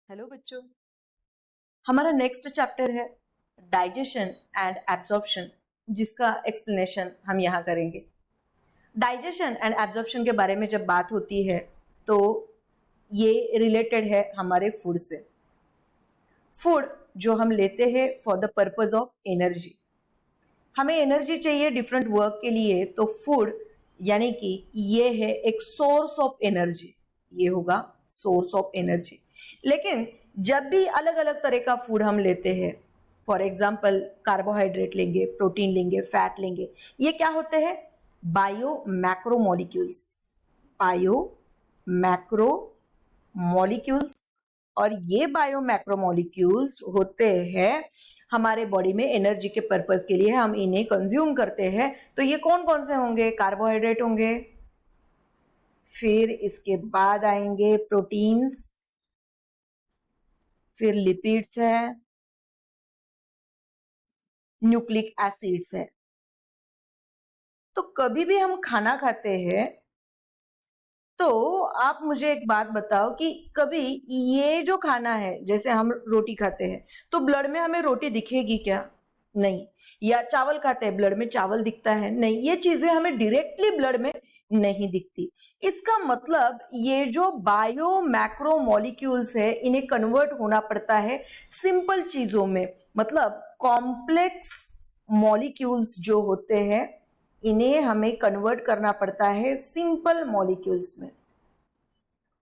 Hello बच्चों, हमारा next chapter है डाइजेशन एंड एब्जॉर्प्शन, जिसका एक्सप्लेनेशन हम यहाँ करेंगे। डाइजेशन एंड एब्जॉर्प्शन के बारे में जब बात होती है तो ये रिलेटेड है हमारे फूड से। फूड जो हम लेते हैं for the purpose of energy, हमें एनर्जी चाहिए डिफरेंट वर्क के लिए, तो फूड यानी कि ये है एक सोर्स ऑफ एनर्जी, ये होगा सोर्स ऑफ एनर्जी। लेकिन जब भी अलग अलग तरह का फूड हम लेते हैं, फॉर एग्जाम्पल कार्बोहाइड्रेट लेंगे, प्रोटीन लेंगे, फैट लेंगे, ये क्या होते हैं? Bio macro molecules, bio macro molecules. और ये बायो मैक्रो मॉलिक्यूल्स होते हैं हमारे बॉडी में एनर्जी के पर्पस के लिए, हम इन्हें कंज्यूम करते हैं। तो ये कौन कौन से होंगे? कार्बोहाइड्रेट होंगे, फिर इसके बाद आएंगे प्रोटीन्स, फिर लिपिड्स है, न्यूक्लिक एसिड्स है। तो कभी भी हम खाना खाते हैं तो आप मुझे एक बात बताओ कि कभी ये जो खाना है, जैसे हम रोटी खाते हैं तो ब्लड में हमें रोटी दिखेगी क्या? नहीं। या चावल खाते हैं, ब्लड में चावल दिखता है? नहीं। ये चीजें हमें डायरेक्टली ब्लड में नहीं दिखती। इसका मतलब ये जो बायो मैक्रो मॉलिक्यूल्स है, इन्हें कन्वर्ट होना पड़ता है सिंपल चीजों में। मतलब कॉम्प्लेक्स मॉलिक्यूल्स जो होते हैं, इन्हें हमें कन्वर्ट करना पड़ता है सिंपल मॉलिक्यूल्स में।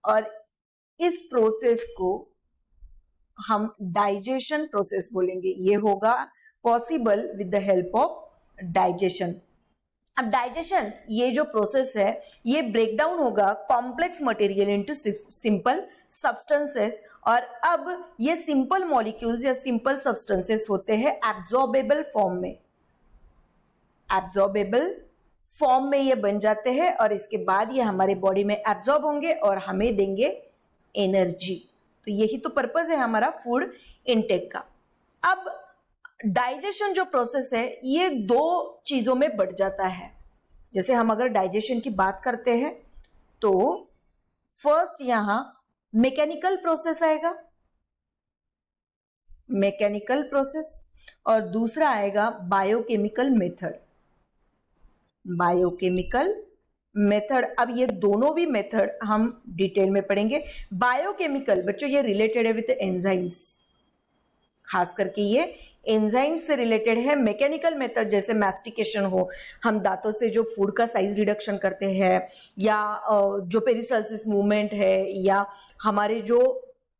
और इस प्रोसेस को हम डाइजेशन प्रोसेस बोलेंगे। ये होगा possible with the help of digestion. अब डाइजेशन ये जो प्रोसेस है, ये ब्रेक डाउन होगा complex material into simple substances. और अब ये सिंपल मॉलिक्यूल्स या सिंपल सब्सटेंसेस होते हैं एब्जॉर्बेबल फॉर्म में। एब्जॉर्बेबल फॉर्म में ये बन जाते हैं और इसके बाद ये हमारे बॉडी में एब्जॉर्ब होंगे और हमें देंगे एनर्जी। तो यही तो पर्पस है हमारा फूड इनटेक का। अब डाइजेशन जो प्रोसेस है, ये दो चीजों में बढ़ जाता है। जैसे हम अगर डाइजेशन की बात करते हैं तो फर्स्ट यहां मैकेनिकल प्रोसेस आएगा, मैकेनिकल प्रोसेस, और दूसरा आएगा बायोकेमिकल मेथड, बायोकेमिकल मेथड। अब ये दोनों भी मेथड हम डिटेल में पढ़ेंगे। बायोकेमिकल बच्चों ये रिलेटेड है विद एंजाइम्स, खास करके ये एंजाइम से रिलेटेड है। मैकेनिकल मेथड जैसे मैस्टिकेशन हो, हम दांतों से जो फूड का साइज रिडक्शन करते हैं, या जो पेरिस्टाल्सिस मूवमेंट है, या हमारे जो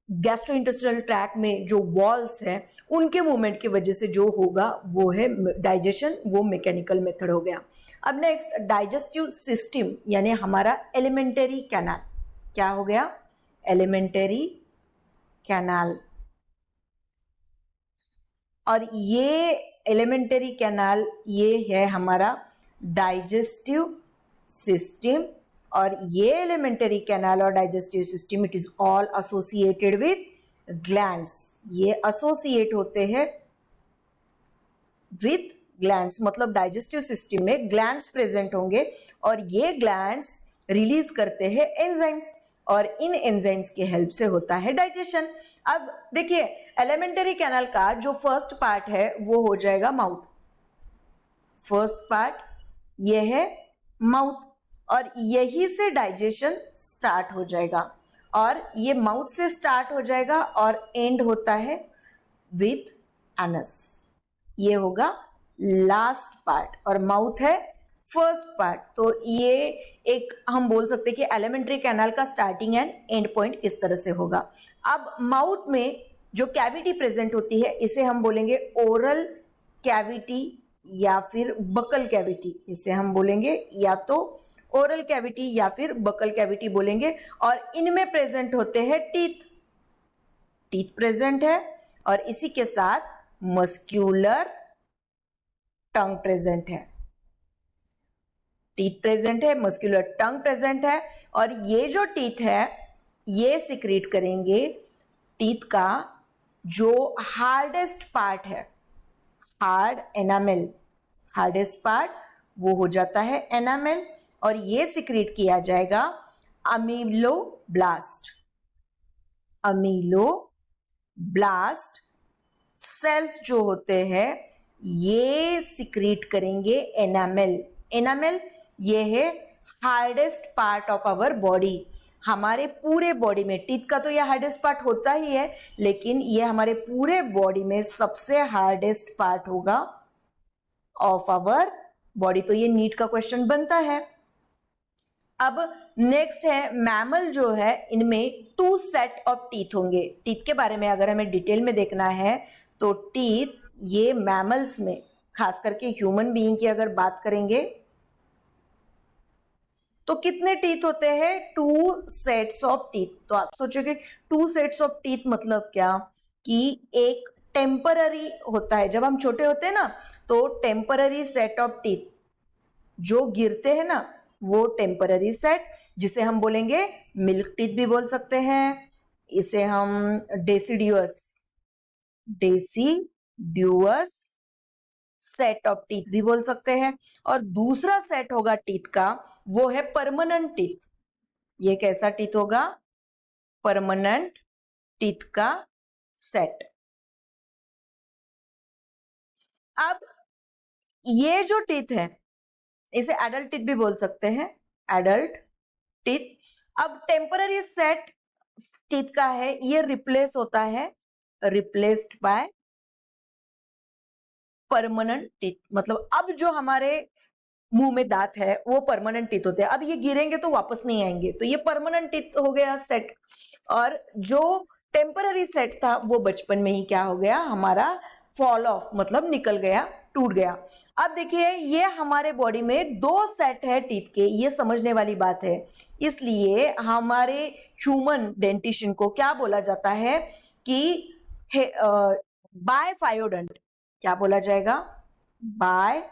गैस्ट्रोइंटेस्टाइनल ट्रैक में जो वॉल्स हैं उनके मूवमेंट की वजह से जो होगा वो है डाइजेशन, वो मैकेनिकल मेथड हो गया। अब नेक्स्ट डाइजेस्टिव सिस्टम यानी हमारा एलिमेंटरी कैनाल, क्या हो गया? Elementary canal. और ये एलिमेंटरी कैनाल ये है हमारा डाइजेस्टिव सिस्टम। और ये एलिमेंटरी कैनाल और digestive system, it is all associated with glands. ये एसोसिएट होते हैं विद ग्लैंड्स, मतलब डाइजेस्टिव सिस्टम में ग्लैंड्स प्रेजेंट होंगे और ये ग्लैंड्स रिलीज करते हैं एंजाइम्स, और इन एंजाइम्स के हेल्प से होता है डाइजेशन। अब देखिए एलिमेंटरी कैनाल का जो फर्स्ट पार्ट है वो हो जाएगा माउथ। फर्स्ट पार्ट ये है माउथ, और यही से डाइजेशन स्टार्ट हो जाएगा। और ये माउथ से स्टार्ट हो जाएगा और एंड होता है विथ एनस। ये होगा लास्ट पार्ट और माउथ है फर्स्ट पार्ट। तो ये एक हम बोल सकते हैं कि एलिमेंटरी कैनाल का स्टार्टिंग एंड एंड पॉइंट इस तरह से होगा। अब माउथ में जो कैविटी प्रेजेंट होती है इसे हम बोलेंगे ओरल कैविटी या फिर बकल कैविटी। इसे हम बोलेंगे या तो ओरल कैविटी या फिर बकल कैविटी बोलेंगे। और इनमें प्रेजेंट होते हैं टीथ, टीथ प्रेजेंट है, और इसी के साथ मस्क्यूलर टंग प्रेजेंट है। टीथ प्रेजेंट है, मस्क्यूलर टंग प्रेजेंट है, और ये जो टीथ है ये सिक्रीट करेंगे टीथ का जो हार्डेस्ट पार्ट है, हार्ड एनामेल, हार्डेस्ट पार्ट वो हो जाता है एनामेल, और ये सिक्रीट किया जाएगा अमीलोब्लास्ट, अमीलोब्लास्ट। ब्लास्ट सेल्स जो होते हैं ये सिक्रीट करेंगे एनामेल। एनामेल ये है hardest part of our body. हमारे पूरे बॉडी में टीथ का तो ये हार्डेस्ट पार्ट होता ही है, लेकिन ये हमारे पूरे बॉडी में सबसे हार्डेस्ट पार्ट होगा ऑफ आवर बॉडी। तो ये नीट का क्वेश्चन बनता है। अब नेक्स्ट है मैमल जो है, इनमें 2 सेट ऑफ टीथ होंगे। टीथ के बारे में अगर हमें डिटेल में देखना है तो टीथ ये मैमल्स में, खास करके ह्यूमन बीइंग की अगर बात करेंगे तो कितने टीथ होते हैं? 2 सेट्स ऑफ टीथ। तो आप सोचोगे 2 सेट्स ऑफ टीथ मतलब क्या, कि एक टेम्पररी होता है, जब हम छोटे होते हैं ना तो टेम्पररी सेट ऑफ टीथ जो गिरते हैं ना वो टेम्पररी सेट, जिसे हम बोलेंगे मिल्क टीथ भी बोल सकते हैं, इसे हम डेसिडियस सेट ऑफ टीथ भी बोल सकते हैं। और दूसरा सेट होगा टीथ का, वो है परमानेंट टीथ। ये कैसा टीथ होगा? परमानेंट टीथ का सेट। अब ये जो टीथ है इसे एडल्ट टीथ भी बोल सकते हैं, एडल्ट टीथ। अब टेम्पररी सेट टीथ का है, ये रिप्लेस होता है, रिप्लेस्ड बाय परमानेंट टीथ। मतलब अब जो हमारे मुंह में दांत है वो परमानेंट टीथ होते हैं, अब ये गिरेंगे तो वापस नहीं आएंगे, तो ये परमानेंट टीथ हो गया सेट। और जो टेम्पररी सेट था वो बचपन में ही क्या हो गया, हमारा फॉल ऑफ, मतलब निकल गया, टूट गया। अब देखिए ये हमारे बॉडी में 2 सेट है टीथ के, ये समझने वाली बात है। इसलिए हमारे ह्यूमन डेंटिशन को क्या बोला जाता है कि बायफायोडोंट। क्या बोला जाएगा? बायफायोडोंट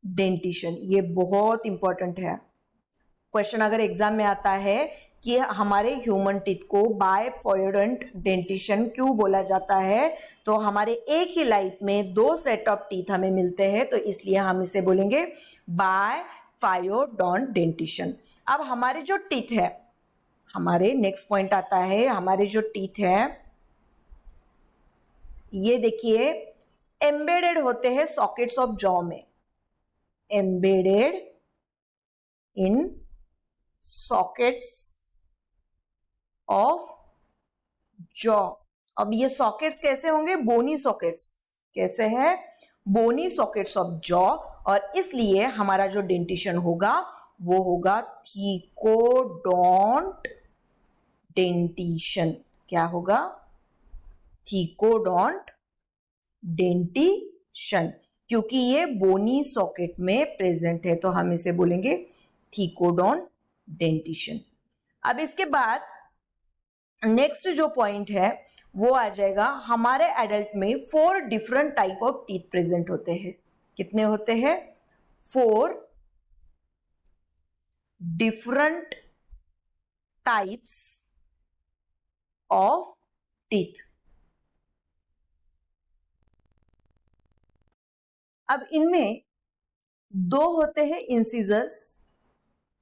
डेंटिशन। ये बहुत इंपॉर्टेंट है। क्वेश्चन अगर एग्जाम में आता है कि हमारे ह्यूमन टीथ को बायफायोडोंट डेंटिशन क्यों बोला जाता है, तो हमारे एक ही लाइफ में 2 सेट ऑफ टीथ हमें मिलते हैं, तो इसलिए हम इसे बोलेंगे बायफायोडोंट डेंटिशन। अब हमारे जो टीथ है, हमारे नेक्स्ट पॉइंट आता है, हमारे जो टीथ है ये देखिए एम्बेडेड होते हैं सॉकेट्स ऑफ जॉ में, embedded in sockets of jaw. अब ये सॉकेट्स कैसे होंगे? बोनी सॉकेट्स। कैसे है? बोनी सॉकेट्स ऑफ जॉ। और इसलिए हमारा जो डेंटिशन होगा वो होगा थीकोडोंट डेंटिशन। क्या होगा? थीकोडोंट डेंटिशन, क्योंकि ये बोनी सॉकेट में प्रेजेंट है, तो हम इसे बोलेंगे थीकोडोंट डेंटिशन। अब इसके बाद नेक्स्ट जो पॉइंट है वो आ जाएगा, हमारे एडल्ट में 4 different type of teeth present होते हैं। कितने होते हैं? 4 डिफरेंट टाइप्स ऑफ टीथ। अब इनमें 2 होते हैं इंसिजर्स,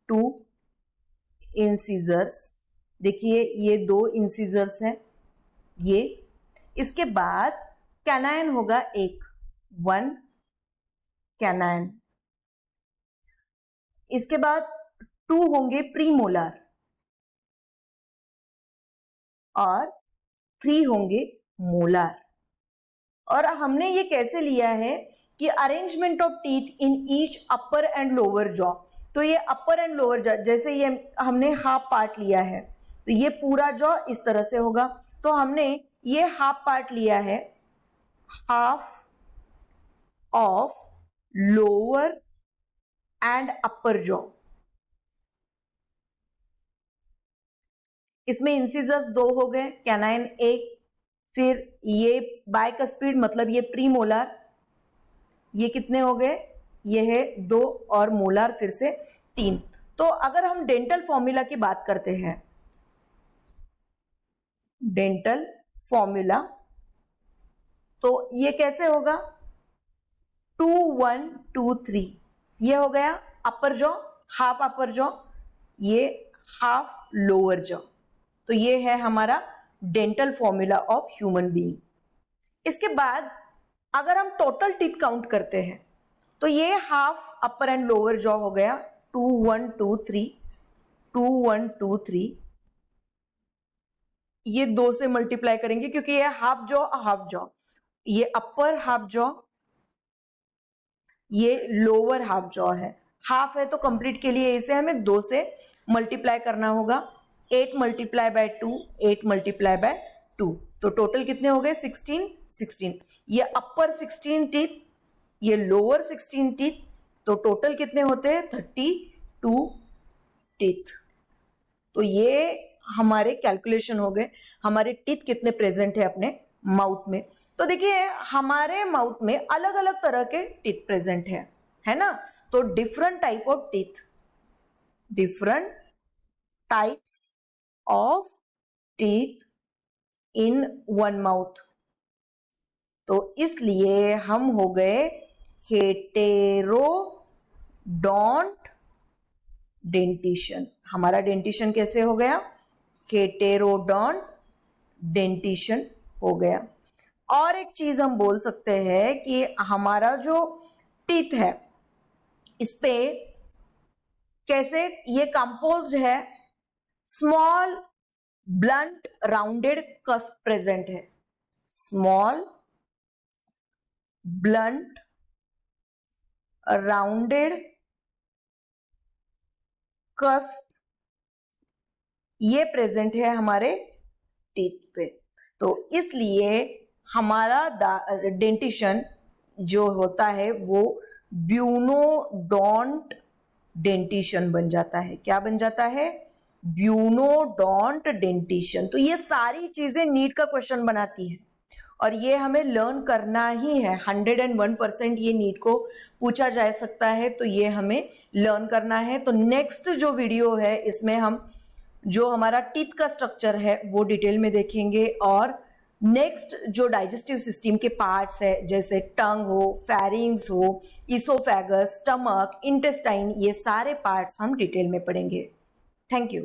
2 इंसिजर्स। देखिए ये 2 इंसिजर्स हैं ये। इसके बाद कैनाइन होगा 1 कैनाइन। इसके बाद 2 होंगे प्रीमोलर और 3 होंगे मोलर। और हमने ये कैसे लिया है कि arrangement of teeth in each upper and lower jaw. तो ये अपर एंड लोअर जॉ, जैसे ये हमने हाफ पार्ट लिया है तो ये पूरा जॉ इस तरह से होगा, तो हमने ये हाफ पार्ट लिया है, half of lower and upper jaw. इसमें इंसिजर्स 2 हो गए, कैनाइन 1, फिर ये बाइकस्पिड मतलब ये प्रीमोलर, ये कितने हो गए? ये है 2 और मोलर फिर से 3। तो अगर हम डेंटल फॉर्मूला की बात करते हैं, डेंटल फॉर्मूला, तो ये कैसे होगा? 2 1 2 3। ये हो गया अपर जॉ, हाफ अपर जॉ, ये हाफ लोअर जॉ। तो ये है हमारा dental formula of human being. इसके बाद अगर हम टोटल टीथ काउंट करते हैं तो ये half upper and lower jaw हो गया, 2 1 2 3, 2 1 2 3। ये 2 से मल्टीप्लाई करेंगे क्योंकि ये हाफ जॉ, ये अपर हाफ जॉ, ये लोअर हाफ जॉ है। हाफ है तो कंप्लीट के लिए इसे हमें 2 से मल्टीप्लाई करना होगा। 8 मल्टीप्लाई बाय 2, 8 मल्टीप्लाई बाय 2, तो टोटल कितने हो गए? 16। ये अपर 16 टीथ, ये लोअर 16 टीथ, तो टोटल कितने होते हैं? 32 टीथ। तो ये हमारे कैलकुलेशन हो गए, हमारे टीथ कितने प्रेजेंट है अपने माउथ में। तो देखिए हमारे माउथ में अलग अलग तरह के टीथ प्रेजेंट है ना। तो different type of teeth, different types of teeth in one mouth. तो इसलिए हम हो गए हेटेरोडोंट डेंटिशन। हमारा डेंटिशन कैसे हो गया? हेटेरोडोंट डेंटिशन हो गया। और एक चीज हम बोल सकते हैं कि हमारा जो टीथ है इस पे कैसे ये कंपोज्ड है, small blunt rounded cusp present है, स्मॉल ब्लंट राउंडेड कस्प ये प्रेजेंट है हमारे टीथ पे। तो इसलिए हमारा डेंटिशन जो होता है वो ब्यूनोडोंट डेंटिशन बन जाता है। क्या बन जाता है? Bunodont dentition. तो ये सारी चीजें नीट का क्वेश्चन बनाती है और ये हमें लर्न करना ही है। 101% ये नीट को पूछा जा सकता है, तो ये हमें लर्न करना है। तो नेक्स्ट जो वीडियो है इसमें हम जो हमारा टीथ का स्ट्रक्चर है वो डिटेल में देखेंगे और नेक्स्ट जो डाइजेस्टिव सिस्टम के पार्ट्स है जैसे टंग हो, फेरिंग्स हो, इसोफेगस, स्टमक, इंटेस्टाइन, ये सारे पार्ट्स हम डिटेल में पढ़ेंगे। Thank you.